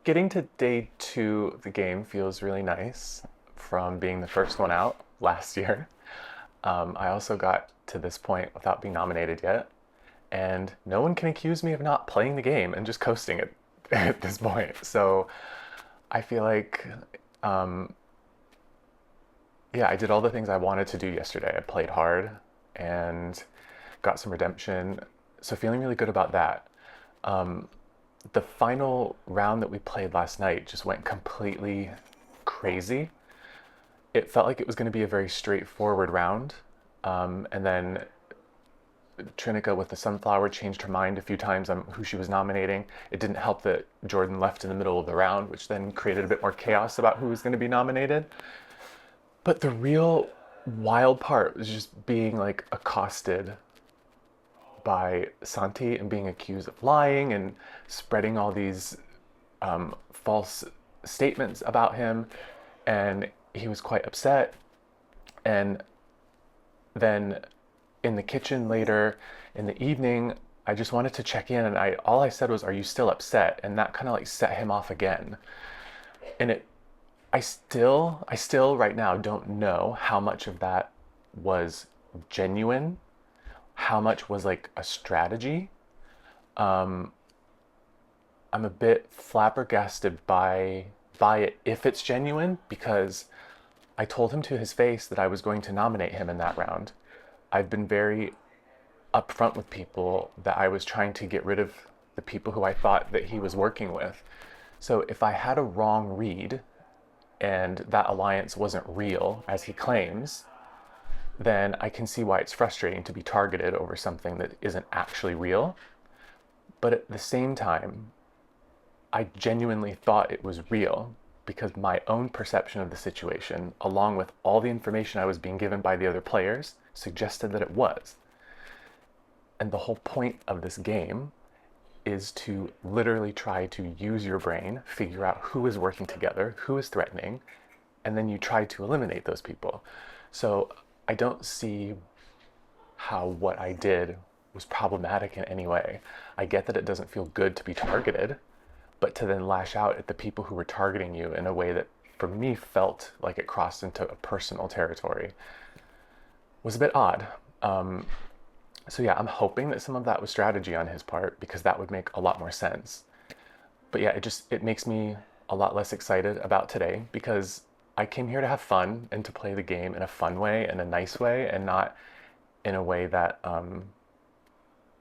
Getting to day two of the game feels really nice from being the first one out last year. I also got to this point without being nominated yet, and no one can accuse me of not playing the game and just coasting it at this point. So I feel like, um, yeah, I did all the things I wanted to do yesterday. I played hard and got some redemption. So feeling really good about that. Um, the final round that we played last night just went completely crazy. It felt like it was going to be a very straightforward round. And then Trinica with the sunflower changed her mind a few times on who she was nominating. It didn't help that Jordan left in the middle of the round, which then created a bit more chaos about who was going to be nominated. But the real wild part was just being like accosted by Santi and being accused of lying and spreading all these false statements about him. And he was quite upset. And then in the kitchen later in the evening, I just wanted to check in, and I all I said was, "Are you still upset?" And that kind of like set him off again. And I still right now don't know how much of that was genuine, how much was like a strategy. Um, I'm a bit flabbergasted by it if it's genuine because I told him to his face that I was going to nominate him in that round. I've been very upfront with people that I was trying to get rid of the people who I thought that he was working with. So if I had a wrong read and that alliance wasn't real, as he claims, then I can see why it's frustrating to be targeted over something that isn't actually real. But at the same time, I genuinely thought it was real because my own perception of the situation, along with all the information I was being given by the other players, suggested that it was. And the whole point of this game is to literally try to use your brain, figure out who is working together, who is threatening, and then you try to eliminate those people. So I don't see how what I did was problematic in any way. I get that it doesn't feel good to be targeted, but to then lash out at the people who were targeting you in a way that for me felt like it crossed into a personal territory was a bit odd. Um, so yeah, I'm hoping that some of that was strategy on his part because that would make a lot more sense. But yeah, it makes me a lot less excited about today because I came here to have fun and to play the game in a fun way and a nice way and not in a way that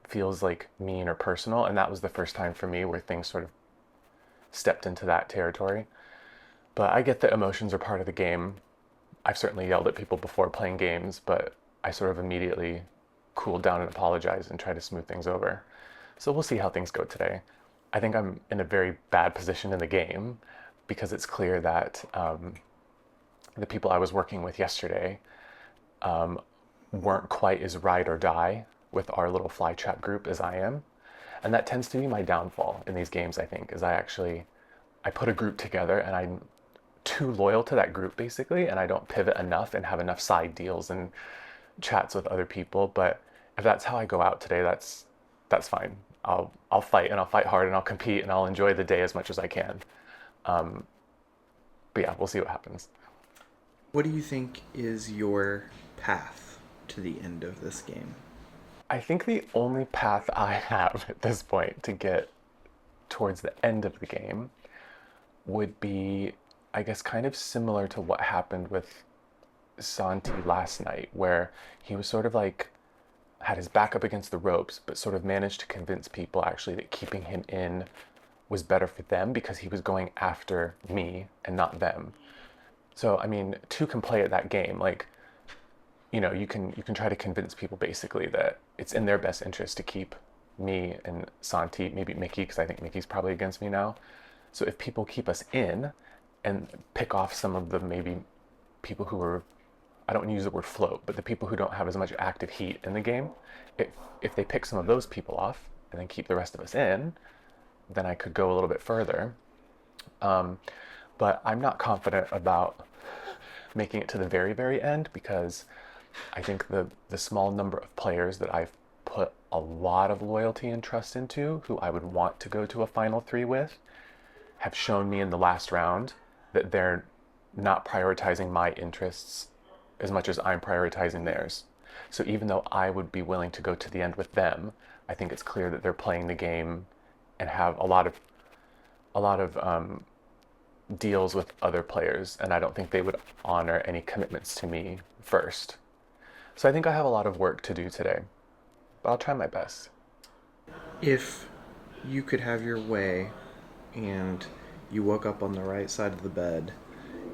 feels like mean or personal. And that was the first time for me where things sort of stepped into that territory. But I get that emotions are part of the game. I've certainly yelled at people before playing games, but I sort of immediately cooled down and apologized and tried to smooth things over. So we'll see how things go today. I think I'm in a very bad position in the game because it's clear that the people I was working with yesterday weren't quite as ride or die with our little fly trap group as I am. And that tends to be my downfall in these games, I think, is I put a group together and I'm too loyal to that group basically, and I don't pivot enough and have enough side deals and chats with other people. But if that's how I go out today, that's fine. I'll fight and I'll fight hard and I'll compete and I'll enjoy the day as much as I can. Um, but yeah, we'll see what happens. What do you think is your path to the end of this game? I think the only path I have at this point to get towards the end of the game would be, I guess, kind of similar to what happened with Santi last night, where he was sort of like had his back up against the ropes, but sort of managed to convince people actually that keeping him in was better for them because he was going after me and not them. So I mean, two can play at that game. Like, you can try to convince people basically that it's in their best interest to keep me and Santi, maybe Mickey, because I think Mickey's probably against me now. So if people keep us in and pick off some of the maybe people who are, I don't want to use the word float, but the people who don't have as much active heat in the game, if if they pick some of those people off and then keep the rest of us in, then I could go a little bit further. Um, but I'm not confident about making it to the very, very end because I think the small number of players that I've put a lot of loyalty and trust into, who I would want to go to a final three with, have shown me in the last round that they're not prioritizing my interests as much as I'm prioritizing theirs. So even though I would be willing to go to the end with them, I think it's clear that they're playing the game and have a lot of deals with other players, and I don't think they would honor any commitments to me first. So I think I have a lot of work to do today, but I'll try my best. If you could have your way and you woke up on the right side of the bed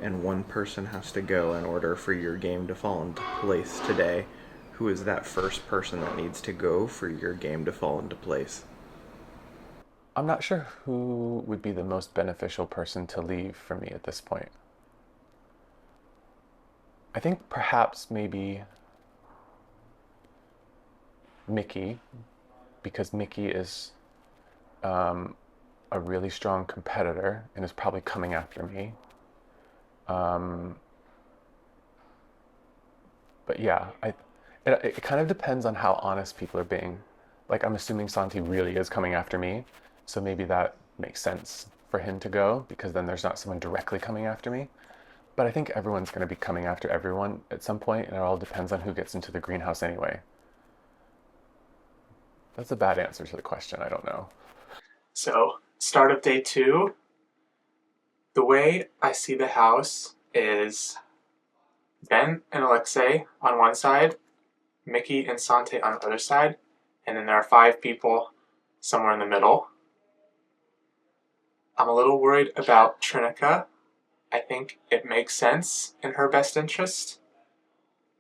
and one person has to go in order for your game to fall into place today, who is that first person that needs to go for your game to fall into place? I'm not sure who would be the most beneficial person to leave for me at this point. I think perhaps maybe Mickey, because Mickey is a really strong competitor and is probably coming after me. Um, but yeah, it kind of depends on how honest people are being. Like I'm assuming Santi really is coming after me, so maybe that makes sense for him to go because then there's not someone directly coming after me. But I think everyone's going to be coming after everyone at some point, and it all depends on who gets into the greenhouse anyway. That's a bad answer to the question. I don't know. So, start of day two, the way I see the house is Ben and Alexei on one side, Mickey and Sante on the other side, and then there are five people somewhere in the middle. I'm a little worried about Trinica. I think it makes sense in her best interest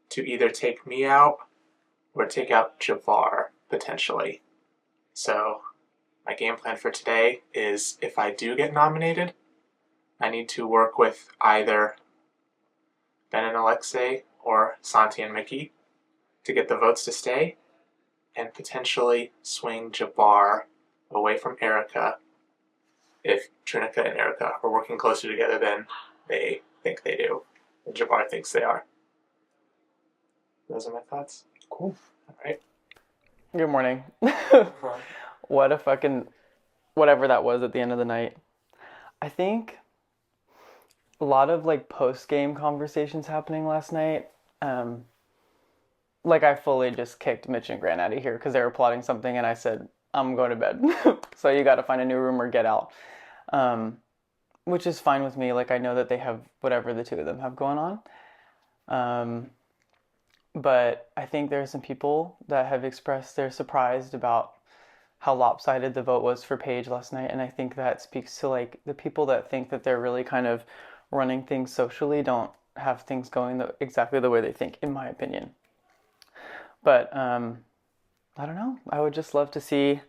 to either take me out or take out Javar, potentially. So, my game plan for today is if I do get nominated, I need to work with either Ben and Alexei or Santi and Mickey to get the votes to stay, and potentially swing Jabbar away from Erica if Trinica and Erica are working closer together than they think they do, and Jabbar thinks they are. Those are my thoughts. Cool. All right. Good morning. What a fucking whatever that was at the end of the night. I think a lot of like post game conversations happening last night. Like I fully just kicked Mitch and Grant out of here because they were plotting something, and I said I'm going to bed. So you got to find a new room or get out, which is fine with me. Like I know that they have whatever the two of them have going on. But I think there are some people that have expressed they're surprised about how lopsided the vote was for Paige last night, and I think that speaks to like the people that think that they're really kind of running things socially don't have things going exactly the way they think, in my opinion. But I don't know. I would just love to see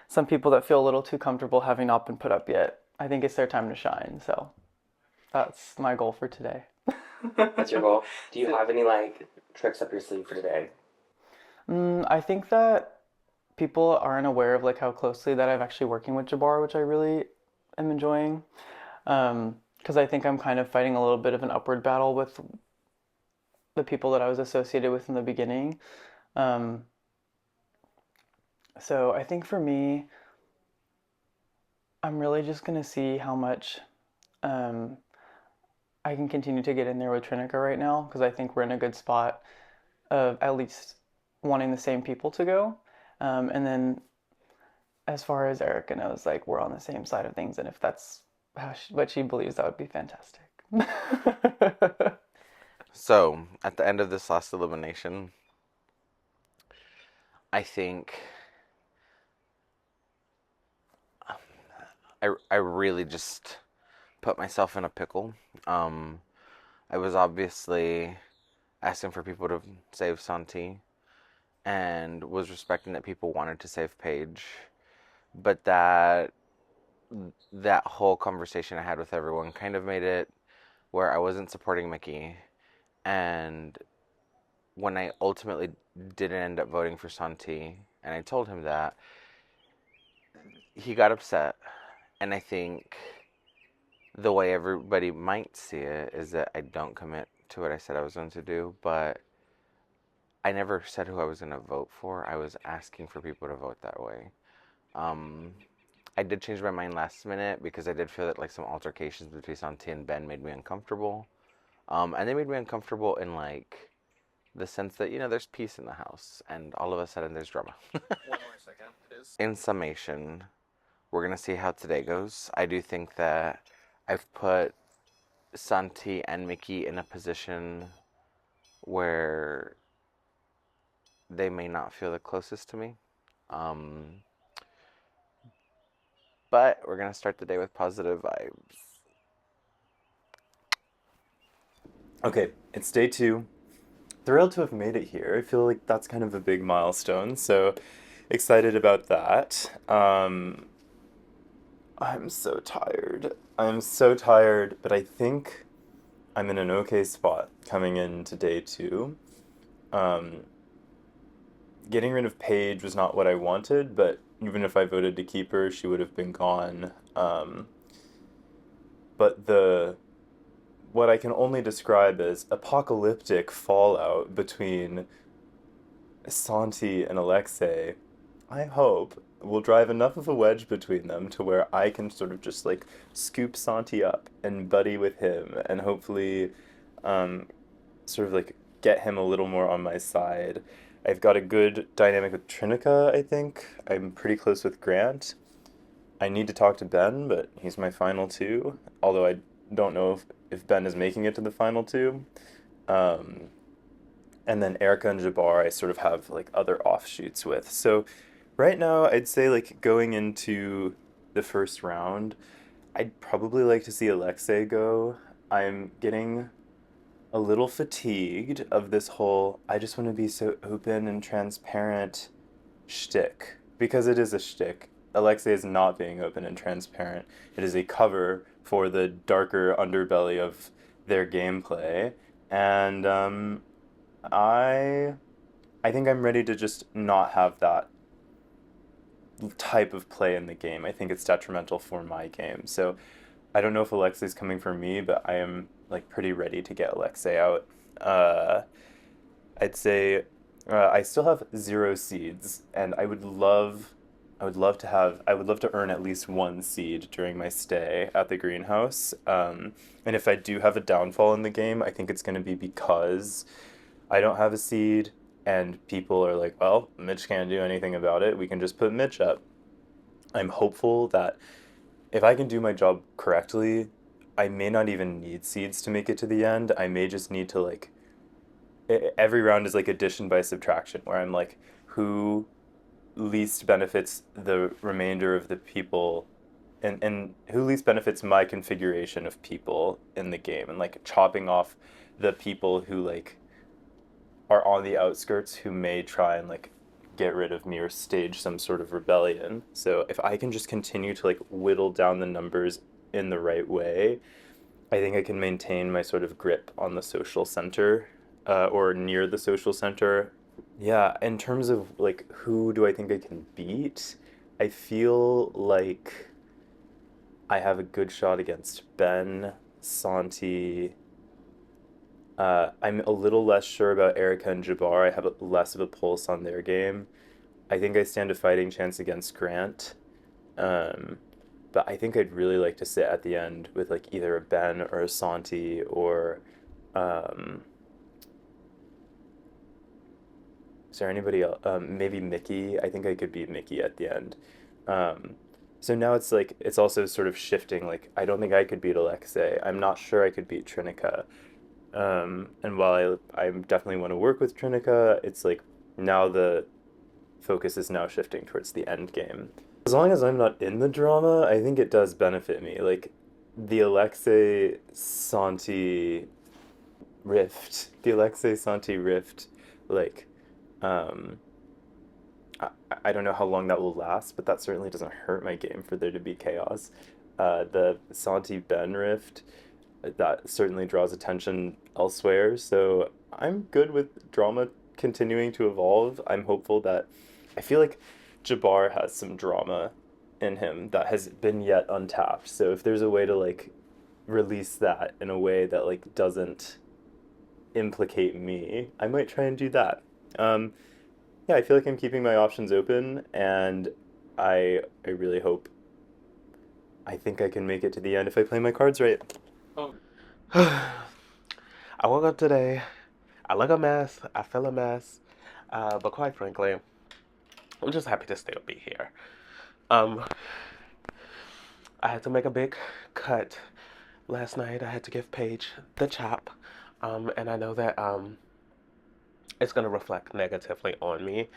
some people that feel a little too comfortable having not been put up yet. I think it's their time to shine. So that's my goal for today. That's your goal. Do you have any like tricks up your sleeve for today? I think that people aren't aware of like how closely that I'm actually working with Jabbar, which I really am enjoying. Because I think I'm kind of fighting a little bit of an upward battle with the people that I was associated with in the beginning. So I think for me, I'm really just gonna see how much I can continue to get in there with Trinica right now because I think we're in a good spot of at least wanting the same people to go. And then as far as Erica knows, like we're on the same side of things, and if that's what she believes, that would be fantastic. So, at the end of this last elimination, I think I really just put myself in a pickle. I was obviously asking for people to save Santi and was respecting that people wanted to save Paige, but that whole conversation I had with everyone kind of made it where I wasn't supporting Mickey, and when I ultimately didn't end up voting for Santi, and I told him that, he got upset, and I think the way everybody might see it is that I don't commit to what I said I was going to do, but I never said who I was going to vote for. I was asking for people to vote that way. I did change my mind last minute because I did feel that like some altercations between Santi and Ben made me uncomfortable. And they made me uncomfortable in like the sense that, there's peace in the house and all of a sudden there's drama. One more second, please. In summation, we're going to see how today goes. I do think that I've put Santi and Mickey in a position where they may not feel the closest to me. But we're going to start the day with positive vibes. Okay, it's day 2. Thrilled to have made it here. I feel like that's kind of a big milestone, so excited about that. I'm so tired. I'm so tired, but I think I'm in an okay spot coming into day 2. Getting rid of Paige was not what I wanted, but even if I voted to keep her, she would have been gone. But what I can only describe as apocalyptic fallout between Santi and Alexei, I hope, will drive enough of a wedge between them to where I can sort of just like scoop Santi up and buddy with him and hopefully sort of like get him a little more on my side. I've got a good dynamic with Trinica, I think. I'm pretty close with Grant. I need to talk to Ben, but he's my final 2, although I don't know if Ben is making it to the final 2. And then Erica and Jabbar I sort of have like other offshoots with. So right now I'd say like going into the first round, I'd probably like to see Alexei go. I'm getting a little fatigued of this whole I just want to be so open and transparent shtick. Because it is a shtick. Alexei is not being open and transparent. It is a cover for the darker underbelly of their gameplay. And I think I'm ready to just not have that type of play in the game. I think it's detrimental for my game. So I don't know if Alexei's coming for me, but I am like pretty ready to get Alexei out. I'd say I still have 0 seeds, and I would love to earn at least 1 seed during my stay at the greenhouse. And if I do have a downfall in the game, I think it's going to be because I don't have a seed, and people are like, well, Mitch can't do anything about it. We can just put Mitch up. I'm hopeful that if I can do my job correctly, I may not even need seeds to make it to the end. I may just need to like, every round is like addition by subtraction, where I'm like, who least benefits the remainder of the people, and who least benefits my configuration of people in the game, and like chopping off the people who like are on the outskirts who may try and like get rid of me or stage some sort of rebellion. So if I can just continue to like whittle down the numbers in the right way, I think I can maintain my sort of grip on the social center, or near the social center. Yeah, in terms of like who do I think I can beat, I feel like I have a good shot against Ben, Santi. I'm a little less sure about Erica and Jabbar. I have less of a pulse on their game. I think I stand a fighting chance against Grant. But I think I'd really like to sit at the end with like either a Ben or a Santi or is there anybody else? Maybe Mickey. I think I could beat Mickey at the end. So now it's like it's also sort of shifting. Like I don't think I could beat Alexei. I'm not sure I could beat Trinica. And while I definitely want to work with Trinica, it's like now the focus is now shifting towards the end game. As long as I'm not in the drama, I think it does benefit me. Like the Alexei Santi rift, like I don't know how long that will last, but that certainly doesn't hurt my game for there to be chaos. The Santi Ben rift, that certainly draws attention elsewhere, so I'm good with drama continuing to evolve. I'm hopeful that I feel like Jabbar has some drama in him that has been yet untapped. So if there's a way to like release that in a way that like doesn't implicate me, I might try and do that. Yeah, I feel like I'm keeping my options open, and I really hope I think I can make it to the end if I play my cards right. I woke up today. I look a mess. I feel a mess. But quite frankly, I'm just happy to still be here. I had to make a big cut last night. I had to give Paige the chop. And I know that it's going to reflect negatively on me.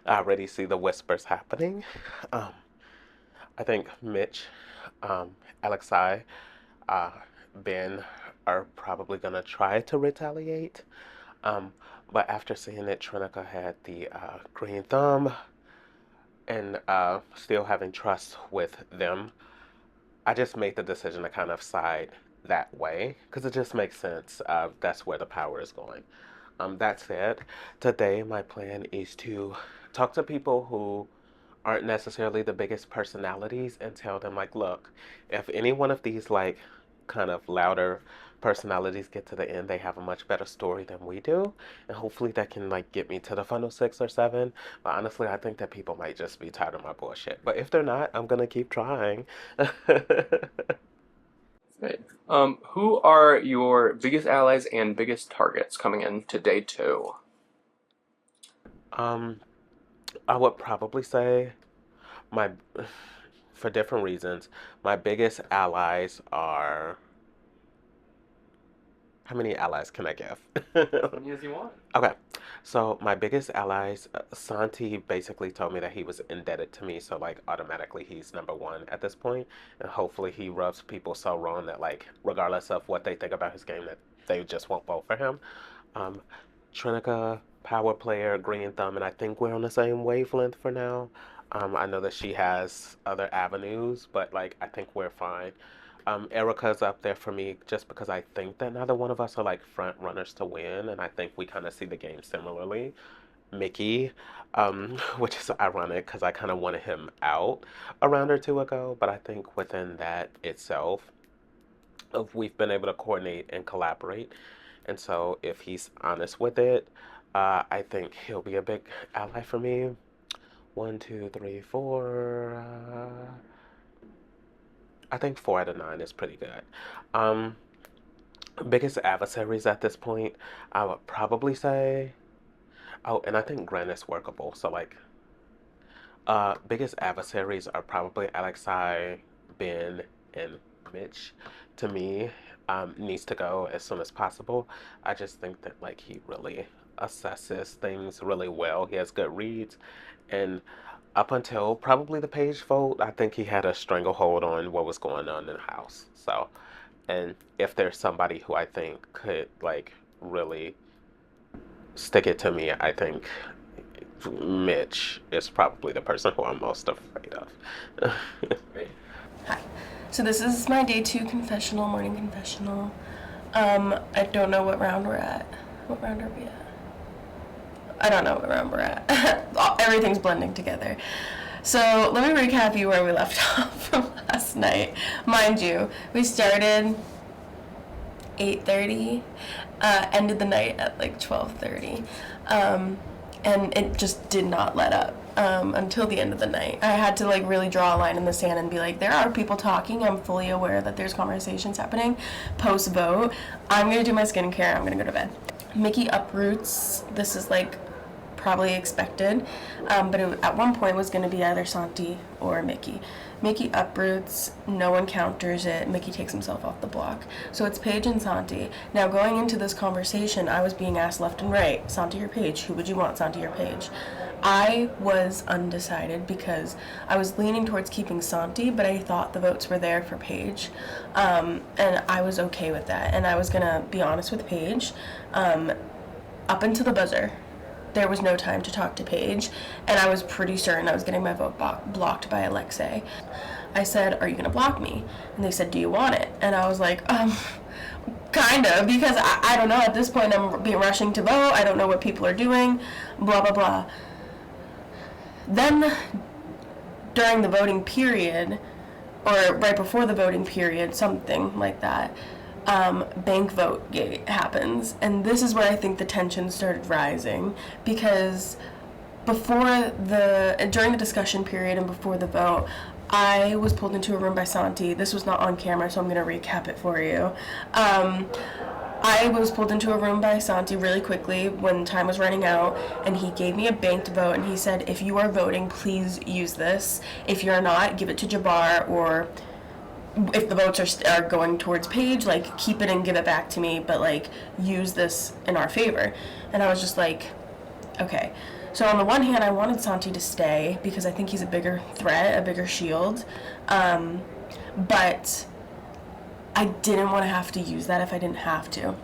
I already see the whispers happening. I think Mitch, Alexei, Ben are probably going to try to retaliate. But after seeing that Trinica had the green thumb and still having trust with them, I just made the decision to kind of side that way because it just makes sense. That's where the power is going. That said, today my plan is to talk to people who aren't necessarily the biggest personalities and tell them, like, look, if any one of these, like, kind of louder personalities get to the end, they have a much better story than we do. And hopefully that can, like, get me to the final 6 or 7. But honestly, I think that people might just be tired of my bullshit. But if they're not, I'm going to keep trying. Great. Who are your biggest allies and biggest targets coming into day 2? I would probably say for different reasons, my biggest allies are... How many allies can I give? As many as you want. Okay, so my biggest allies, Santi basically told me that he was indebted to me, so like automatically he's number 1 at this point, and hopefully he rubs people so wrong that like regardless of what they think about his game that they just won't vote for him. Trinica, power player, green thumb, and I think we're on the same wavelength for now. I know that she has other avenues, but like I think we're fine. Erica's up there for me just because I think that neither one of us are like front runners to win, and I think we kind of see the game similarly. Mickey, which is ironic because I kind of wanted him out a round or 2 ago, but I think within that itself, we've been able to coordinate and collaborate, and so if he's honest with it, I think he'll be a big ally for me. 1, 2, 3, 4. I think 4 out of 9 is pretty good. Biggest adversaries at this point, I would probably say. Oh, and I think Gren is workable. So like, biggest adversaries are probably Alexei, Ben, and Mitch. To me, needs to go as soon as possible. I just think that like he really assesses things really well. He has good reads, and up until probably the Paige vote, I think he had a stranglehold on what was going on in the house. So, and if there's somebody who I think could like really stick it to me, I think Mitch is probably the person who I'm most afraid of. Hi. So this is my day 2 confessional, morning confessional. I don't know what round we're at. What round are we at? I don't know what round we're at. Everything's blending together. So let me recap you where we left off from last night. Mind you, we started 8:30, ended the night at like 12:30, and it just did not let up until the end of the night. I had to like really draw a line in the sand and be like, there are people talking. I'm fully aware that there's conversations happening post-vote. I'm gonna do my skincare. I'm gonna go to bed. Mickey uproots. This is like probably expected, but it, at one point was going to be either Santi or Mickey. Mickey uproots, no one counters it, Mickey takes himself off the block. So it's Paige and Santi. Now going into this conversation, I was being asked left and right, Santi or Paige, who would you want, Santi or Paige? I was undecided because I was leaning towards keeping Santi, but I thought the votes were there for Paige, and I was okay with that. And I was going to be honest with Paige, up until the buzzer. There was no time to talk to Paige, and I was pretty certain I was getting my vote blocked by Alexei. I said, are you going to block me? And they said, do you want it? And I was like, kind of, because I don't know. At this point, I'm rushing to vote. I don't know what people are doing, blah, blah, blah. Then, during the voting period, or right before the voting period, something like that, bank vote gate happens, and this is where I think the tension started rising, because during the discussion period and before the vote, I was pulled into a room by Santi. This was not on camera, so I'm going to recap it for you. I was pulled into a room by Santi really quickly when time was running out, and he gave me a banked vote, and he said, if you are voting, please use this. If you're not, give it to Jabbar, or if the votes are going towards Paige, like, keep it and give it back to me, but, like, use this in our favor. And I was just like, okay. So on the one hand, I wanted Santi to stay because I think he's a bigger threat, a bigger shield, but I didn't want to have to use that if I didn't have to.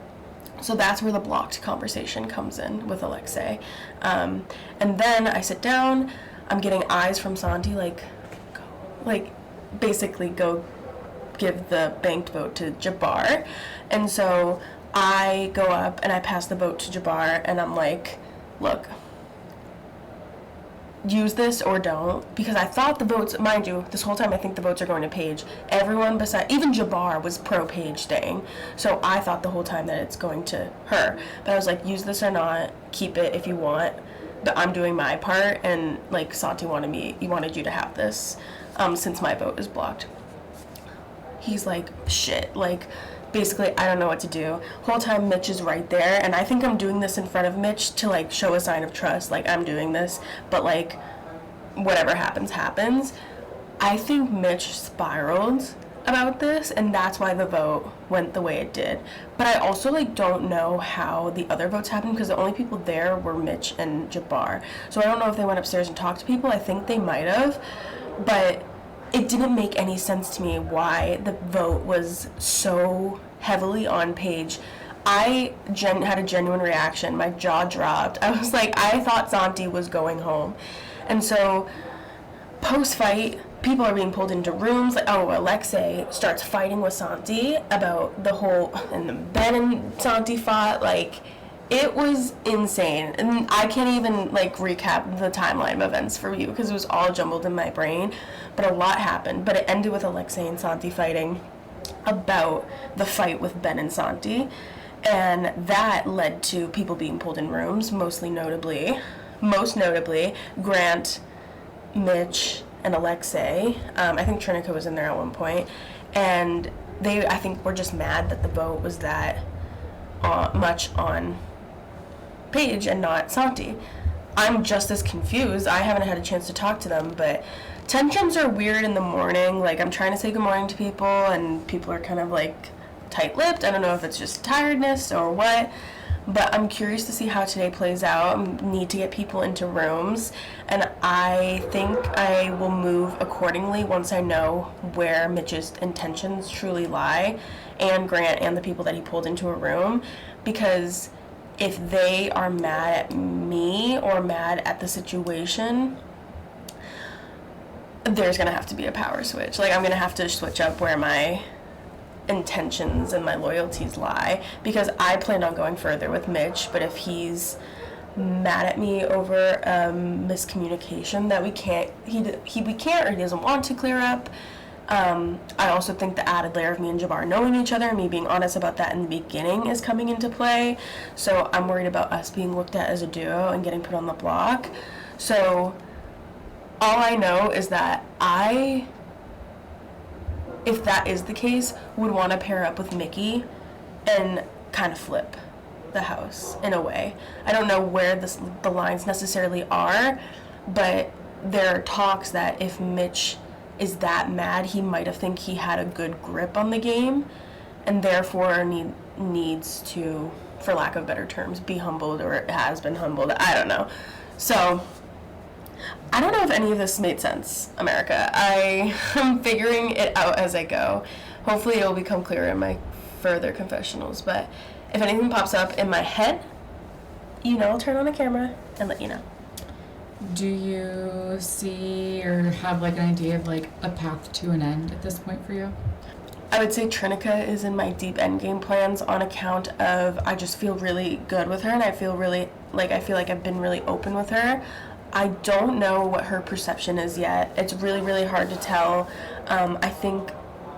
So that's where the blocked conversation comes in with Alexei. And then I sit down, I'm getting eyes from Santi, basically go give the banked vote to Jabbar. And so I go up and I pass the vote to Jabbar, and I'm like, look, use this or don't, because I thought the votes, mind you, this whole time I think the votes are going to Paige. Everyone beside, even Jabbar was pro Paige staying, so I thought the whole time that it's going to her. But I was like, use this or not, keep it if you want, but I'm doing my part, and like Santi wanted you to have this, since my vote is blocked. He's like, shit, like, basically, I don't know what to do. Whole time Mitch is right there, and I think I'm doing this in front of Mitch to, like, show a sign of trust, like, I'm doing this, but, like, whatever happens, happens. I think Mitch spiraled about this, and that's why the vote went the way it did. But I also, like, don't know how the other votes happened, because the only people there were Mitch and Jabbar. So I don't know if they went upstairs and talked to people. I think they might have, but it didn't make any sense to me why the vote was so heavily on Paige. I had a genuine reaction. My jaw dropped. I was like, I thought Santi was going home. And so, post-fight, people are being pulled into rooms. Like, Alexei starts fighting with Santi about the whole, and then Ben and Santi fought, like, it was insane, and I can't even, like, recap the timeline of events for you because it was all jumbled in my brain, but a lot happened. But it ended with Alexei and Santi fighting about the fight with Ben and Santi, and that led to people being pulled in rooms, most notably, Grant, Mitch, and Alexei. I think Trinica was in there at one point, and they, I think, were just mad that the vote was that much on Paige and not Santi. I'm just as confused. I haven't had a chance to talk to them, but tensions are weird in the morning. Like, I'm trying to say good morning to people, and people are kind of, like, tight-lipped. I don't know if it's just tiredness or what, but I'm curious to see how today plays out. I need to get people into rooms, and I think I will move accordingly once I know where Mitch's intentions truly lie, and Grant and the people that he pulled into a room, because if they are mad at me or mad at the situation, there's gonna have to be a power switch. Like, I'm gonna have to switch up where my intentions and my loyalties lie, because I planned on going further with Mitch, but if he's mad at me over miscommunication that we can't or he doesn't want to clear up, I also think the added layer of me and Jabbar knowing each other and me being honest about that in the beginning is coming into play. So I'm worried about us being looked at as a duo and getting put on the block. So all I know is that if that is the case, would want to pair up with Mickey and kind of flip the house in a way. I don't know where the lines necessarily are, but there are talks that if Mitch is that mad, he might have think he had a good grip on the game, and therefore needs to, for lack of better terms, be humbled, or has been humbled. I don't know. So I don't know if any of this made sense, America. I am figuring it out as I go. Hopefully it will become clearer in my further confessionals, but if anything pops up in my head, I'll turn on the camera and let you know. Do you see or have, like, an idea of, like, a path to an end at this point for you? I would say Trinica is in my deep endgame plans on account of I just feel really good with her, and I feel like I've been really open with her. I don't know what her perception is yet. It's really, really hard to tell. I think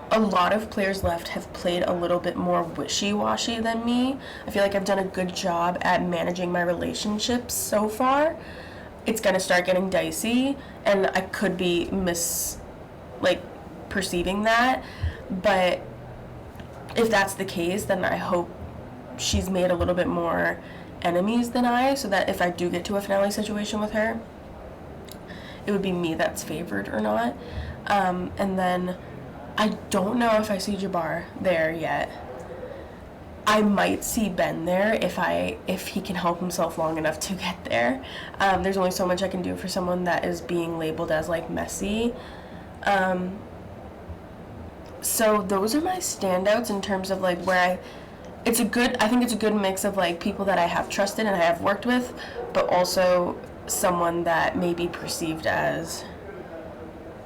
a lot of players left have played a little bit more wishy-washy than me. I feel like I've done a good job at managing my relationships so far. It's gonna start getting dicey, and I could be like perceiving that. But if that's the case, then I hope she's made a little bit more enemies than I, so that if I do get to a finale situation with her, it would be me that's favored or not. And then I don't know if I see Jabbar there yet. I might see Ben there if he can help himself long enough to get there. There's only so much I can do for someone that is being labeled as like messy. So those are my standouts in terms of like where I think it's a good mix of like people that I have trusted and I have worked with, but also someone that may be perceived as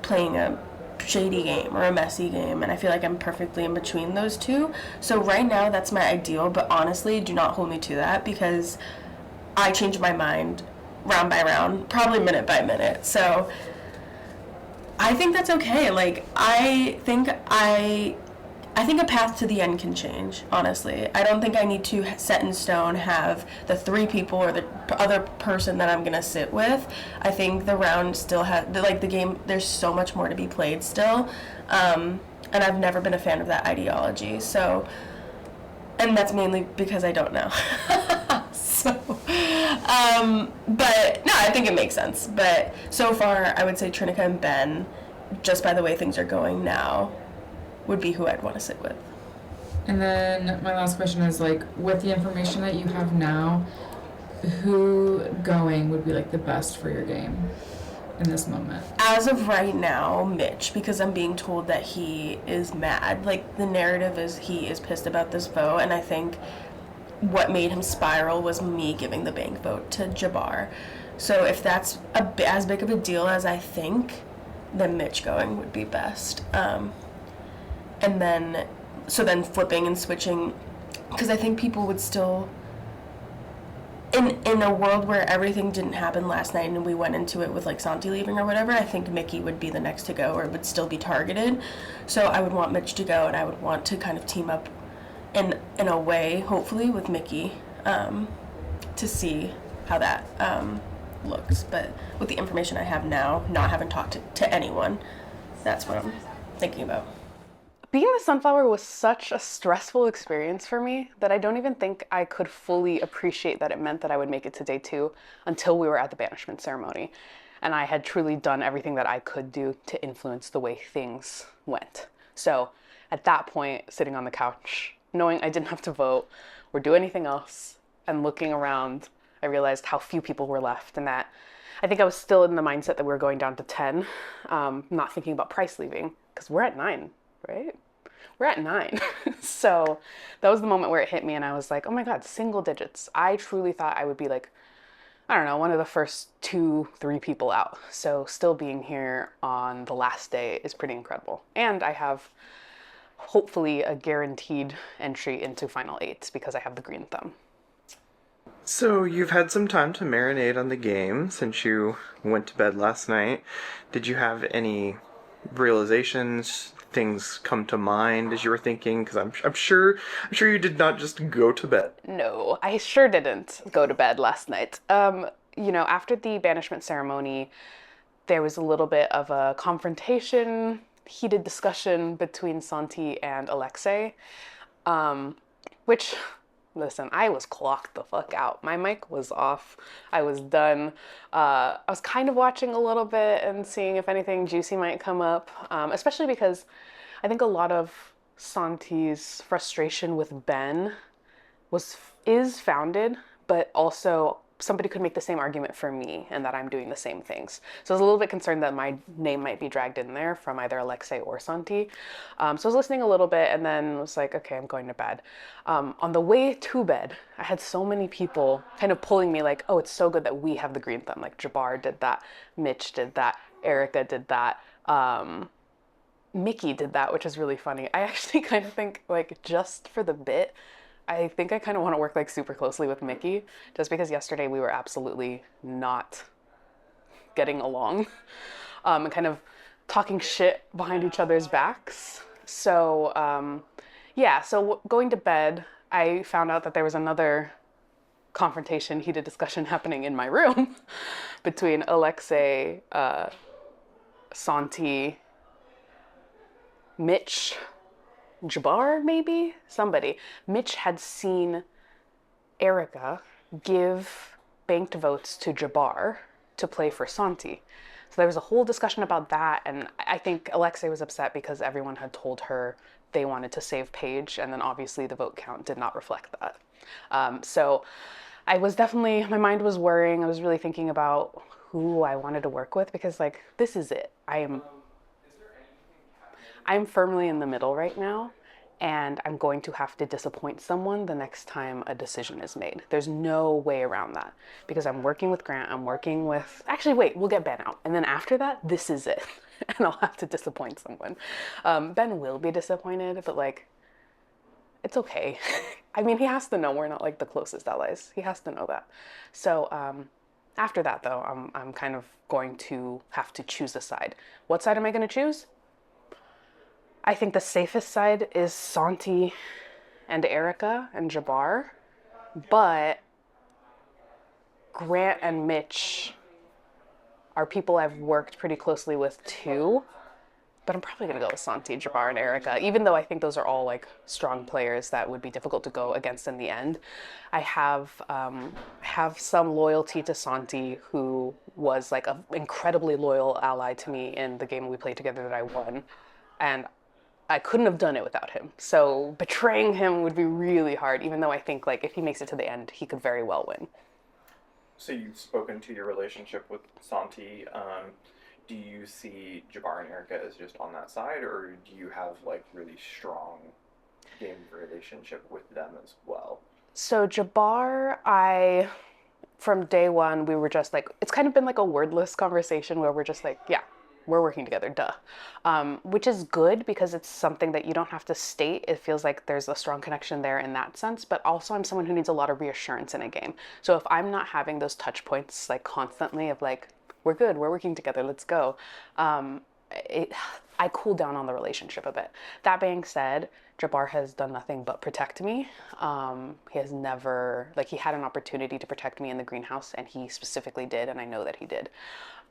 playing a shady game or a messy game, and I feel like I'm perfectly in between those two. So right now that's my ideal, but honestly do not hold me to that, because I change my mind round by round, probably minute by minute. So I think that's okay. Like I think a path to the end can change, honestly. I don't think I need to set in stone have the 3 people or the other person that I'm going to sit with. I think the round still has, like the game, there's so much more to be played still. And I've never been a fan of that ideology. So, and that's mainly because I don't know. So, but no, I think it makes sense. But so far, I would say Trinica and Ben, just by the way things are going now, would be who I'd want to sit with. And then my last question is, like, with the information that you have now, who going would be like the best for your game in this moment? As of right now, Mitch, because I'm being told that he is mad. Like, the narrative is he is pissed about this vote, and I think what made him spiral was me giving the bank vote to Jabbar. So if that's as big of a deal as I think, then Mitch going would be best. And then, so then flipping and switching, because I think people would still, in a world where everything didn't happen last night and we went into it with like Santi leaving or whatever, I think Mickey would be the next to go, or would still be targeted. So I would want Mitch to go, and I would want to kind of team up in a way, hopefully, with Mickey, to see how that looks. But with the information I have now, not having talked to anyone, that's what I'm thinking about. Being the Sunflower was such a stressful experience for me that I don't even think I could fully appreciate that it meant that I would make it to day 2 until we were at the banishment ceremony. And I had truly done everything that I could do to influence the way things went. So at that point, sitting on the couch, knowing I didn't have to vote or do anything else, and looking around, I realized how few people were left, and that I think I was still in the mindset that we were going down to 10, not thinking about Price leaving, because we're at 9. Right? We're at 9. So that was the moment where it hit me, and I was like, oh my God, single digits. I truly thought I would be like, I don't know, one of the first 2-3 people out. So still being here on the last day is pretty incredible. And I have hopefully a guaranteed entry into Final 8 because I have the green thumb. So you've had some time to marinate on the game since you went to bed last night. Did you have any realizations, things come to mind as you were thinking? Because I'm sure you did not just go to bed. No, I sure didn't go to bed last night. After the banishment ceremony, there was a little bit of a confrontation, heated discussion between Santi and Alexei, which, listen, I was clocked the fuck out. My mic was off. I was done. I was kind of watching a little bit and seeing if anything juicy might come up, especially because I think a lot of Santi's frustration with Ben is founded, but also somebody could make the same argument for me and that I'm doing the same things. So I was a little bit concerned that my name might be dragged in there from either Alexei or Santi. So I was listening a little bit and then was like, okay, I'm going to bed. On the way to bed, I had so many people kind of pulling me like, oh, it's so good that we have the green thumb. Like Jabbar did that, Mitch did that, Erica did that, Mickey did that, which is really funny. I actually kind of think, like, just for the bit, I think I kind of want to work like super closely with Mickey, just because yesterday we were absolutely not getting along, and kind of talking shit behind each other's backs. So so going to bed, I found out that there was another confrontation, heated discussion happening in my room between Alexei, Santi, Mitch, Jabbar, maybe? Somebody. Mitch had seen Erica give banked votes to Jabbar to play for Santi. So there was a whole discussion about that, and I think Alexei was upset because everyone had told her they wanted to save Paige, and then obviously the vote count did not reflect that. So I was definitely, my mind was worrying. I was really thinking about who I wanted to work with because, like, this is it. I'm firmly in the middle right now, and I'm going to have to disappoint someone the next time a decision is made. There's no way around that because I'm working with Grant, I'm working with, actually wait, we'll get Ben out. And then after that, this is it. And I'll have to disappoint someone. Ben will be disappointed, but like, it's okay. I mean, he has to know we're not like the closest allies. He has to know that. So after that though, I'm kind of going to have to choose a side. What side am I going to choose? I think the safest side is Santi and Erica and Jabbar, but Grant and Mitch are people I've worked pretty closely with too, but I'm probably gonna go with Santi, Jabbar, and Erica, even though I think those are all like strong players that would be difficult to go against in the end. I have some loyalty to Santi, who was like an incredibly loyal ally to me in the game we played together that I won, and I couldn't have done it without him. So betraying him would be really hard, even though I think like if he makes it to the end, he could very well win. So you've spoken to your relationship with Santi. Do you see Jabbar and Erica as just on that side, or do you have like really strong game relationship with them as well? So Jabbar, from day one, we were just like, it's kind of been like a wordless conversation where we're just like, yeah, we're working together, duh. Which is good because it's something that you don't have to state. It feels like there's a strong connection there in that sense, but also I'm someone who needs a lot of reassurance in a game. So if I'm not having those touch points like constantly of like, we're good, we're working together, let's go, I cool down on the relationship a bit. That being said, Jabbar has done nothing but protect me. He has never, like, he had an opportunity to protect me in the greenhouse, and he specifically did, and I know that he did.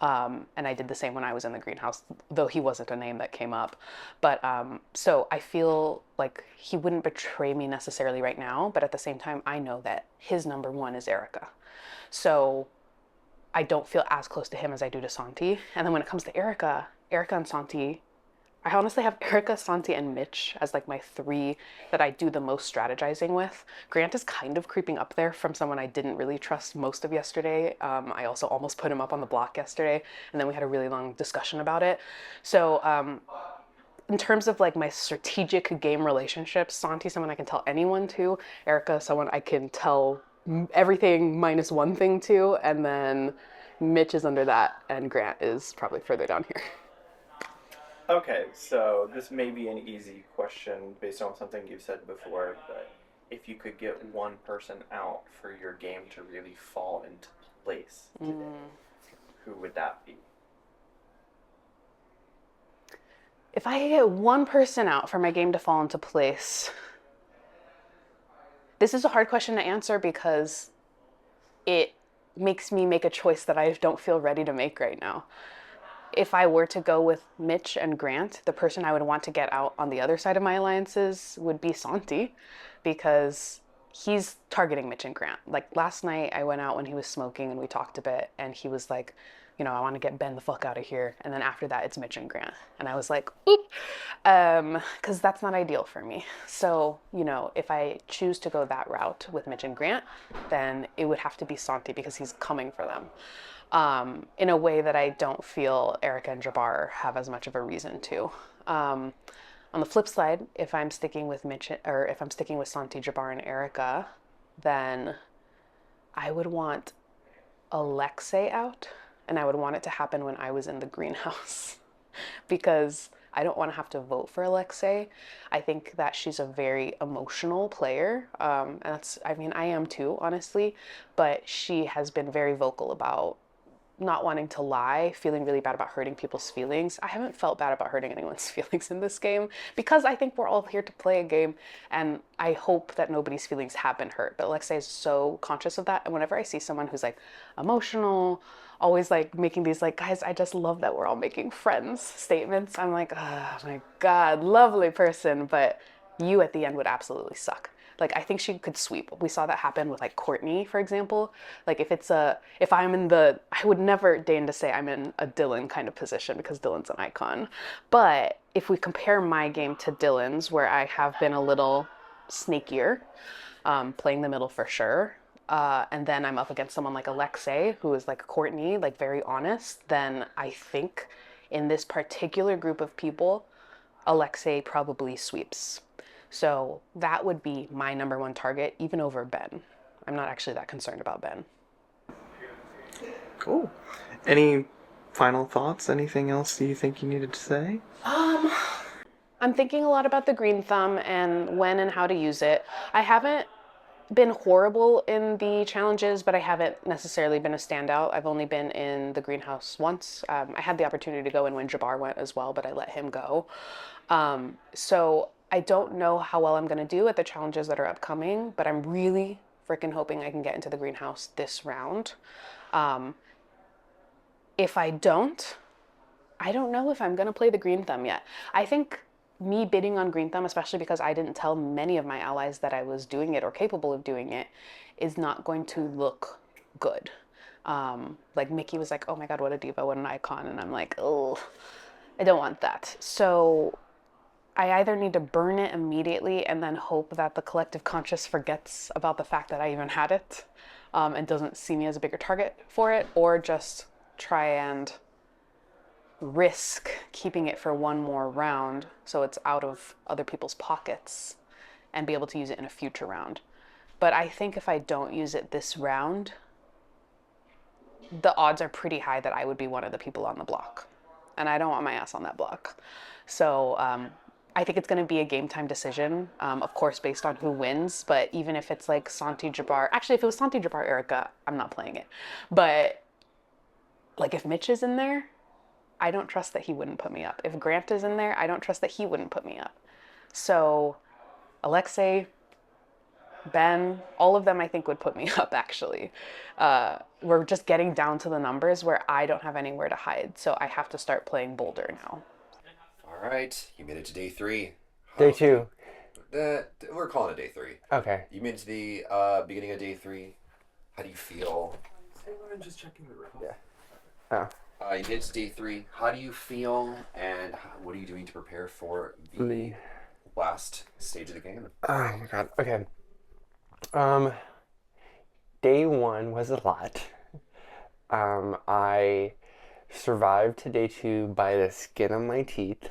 And I did the same when I was in the greenhouse, though he wasn't a name that came up. But so I feel like he wouldn't betray me necessarily right now, but at the same time, I know that his number one is Erica. So I don't feel as close to him as I do to Santi. And then when it comes to Erica and Santi, I honestly have Erica, Santi, and Mitch as like my three that I do the most strategizing with. Grant is kind of creeping up there from someone I didn't really trust most of yesterday. I also almost put him up on the block yesterday, and then we had a really long discussion about it. So in terms of like my strategic game relationships, Santi, someone I can tell anyone to. Erica, someone I can tell everything minus one thing to, and then Mitch is under that, and Grant is probably further down here. Okay, so this may be an easy question based on something you've said before, but if you could get one person out for your game to really fall into place today, who would that be? If I could get one person out for my game to fall into place, this is a hard question to answer because it makes me make a choice that I don't feel ready to make right now. If I were to go with Mitch and Grant, the person I would want to get out on the other side of my alliances would be Santi, because he's targeting Mitch and Grant. Like last night I went out when he was smoking and we talked a bit, and he was like, you know, I want to get Ben the fuck out of here. And then after that, it's Mitch and Grant. And I was like, oop, because that's not ideal for me. So, you know, if I choose to go that route with Mitch and Grant, then it would have to be Santi because he's coming for them. In a way that I don't feel Erica and Jabbar have as much of a reason to. On the flip side, if I'm sticking with Mitch, or if I'm sticking with Santi, Jabbar, and Erica, then I would want Alexei out, and I would want it to happen when I was in the greenhouse, because I don't want to have to vote for Alexei. I think that she's a very emotional player, and that's, I mean, I am too, honestly, but she has been very vocal about not wanting to lie, feeling really bad about hurting people's feelings. I haven't felt bad about hurting anyone's feelings in this game because I think we're all here to play a game, and I hope that nobody's feelings have been hurt. But Alexei is so conscious of that, and whenever I see someone who's like emotional always like making these like, guys, I just love that we're all making friends statements. I'm like, oh my God, lovely person, but you at the end would absolutely suck. Like, I think she could sweep. We saw that happen with like Courtney, for example. Like if I'm in the, I would never deign to say I'm in a Dylan kind of position because Dylan's an icon. But if we compare my game to Dylan's, where I have been a little snakier, playing the middle for sure, and then I'm up against someone like Alexei, who is like Courtney, like very honest, then I think in this particular group of people, Alexei probably sweeps. So that would be my number one target, even over Ben. I'm not actually that concerned about Ben. Cool. Any final thoughts? Anything else you think you needed to say? I'm thinking a lot about the green thumb and when and how to use it. I haven't been horrible in the challenges, but I haven't necessarily been a standout. I've only been in the greenhouse once. I had the opportunity to go in when Jabbar went as well, but I let him go. So I don't know how well I'm going to do at the challenges that are upcoming, but I'm really freaking hoping I can get into the greenhouse this round. If I don't know if I'm going to play the green thumb yet. I think me bidding on green thumb, especially because I didn't tell many of my allies that I was doing it or capable of doing it, is not going to look good. Like Mickey was like, oh my God, what a diva, what an icon. And I'm like, oh, I don't want that. So I either need to burn it immediately and then hope that the collective conscious forgets about the fact that I even had it, and doesn't see me as a bigger target for it, or just try and risk keeping it for one more round so it's out of other people's pockets and be able to use it in a future round. But I think if I don't use it this round, the odds are pretty high that I would be one of the people on the block. And I don't want my ass on that block. So I think it's going to be a game time decision, of course, based on who wins. But even if it's like Santi Jabbar, actually, if it was Santi Jabbar, Erica, I'm not playing it. But like if Mitch is in there, I don't trust that he wouldn't put me up. If Grant is in there, I don't trust that he wouldn't put me up. So Alexei, Ben, all of them I think would put me up actually. We're just getting down to the numbers where I don't have anywhere to hide. So I have to start playing bolder now. All right, you made it to day 3. Day 2. We're calling it day 3. Okay. You made it to the beginning of day 3. How do you feel? I'm just checking the room. Yeah. Oh. You made it to day 3. How do you feel, and what are you doing to prepare for the last stage of the game? Oh my God. Okay. Day 1 was a lot. I survived to day 2 by the skin of my teeth.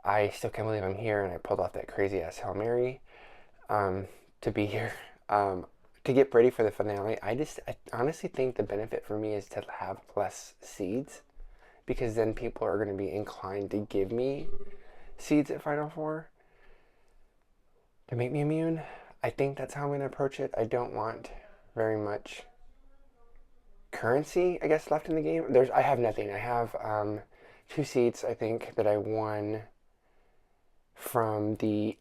I still can't believe I'm here, and I pulled off that crazy ass Hail Mary to be here. To get ready for the finale, I honestly think the benefit for me is to have less seeds, because then people are going to be inclined to give me seeds at Final Four to make me immune. I think that's how I'm going to approach it. I don't want very much currency, I guess, left in the game. I have nothing. I have 2 seats, I think, that I won from the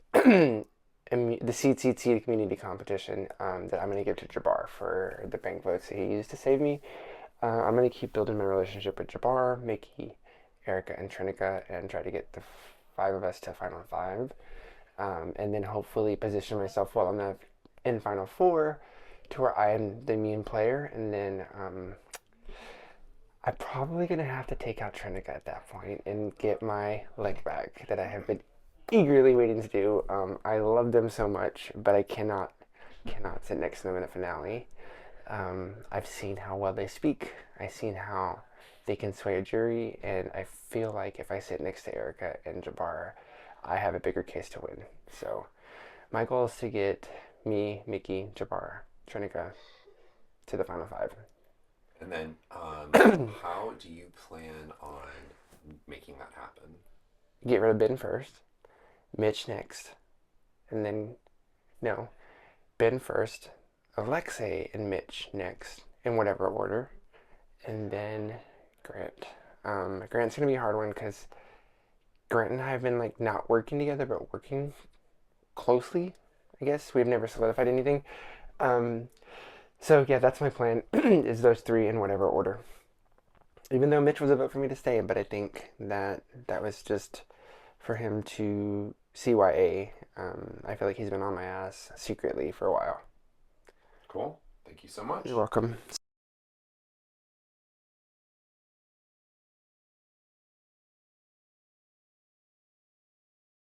Seed community competition that I'm going to give to Jabbar for the bank votes that he used to save me. I'm going to keep building my relationship with Jabbar, Mickey, Erica, and Trinica, and try to get the 5 of us to Final 5. And then hopefully position myself well enough in Final 4 to where I am the immune player. And then I'm probably going to have to take out Trinica at that point and get my leg back that I have been eagerly waiting to do. I love them so much, but I cannot sit next to them in a finale. I've seen how well they speak. I've seen how they can sway a jury, and I feel like if I sit next to Erica and Jabbar, I have a bigger case to win. So my goal is to get me, Mickey, Jabbar, Trinica to the Final 5. And then how do you plan on making that happen? Get rid of Ben first. Mitch next, and then, Ben first, Alexei and Mitch next, in whatever order, and then Grant. Grant's going to be a hard one because Grant and I have been, not working together, but working closely, I guess. We've never solidified anything. So yeah, that's my plan. Is those three in whatever order. Even though Mitch was a vote for me to stay, but I think that was just for him to CYA. I feel like he's been on my ass secretly for a while. Cool. Thank you so much. You're welcome.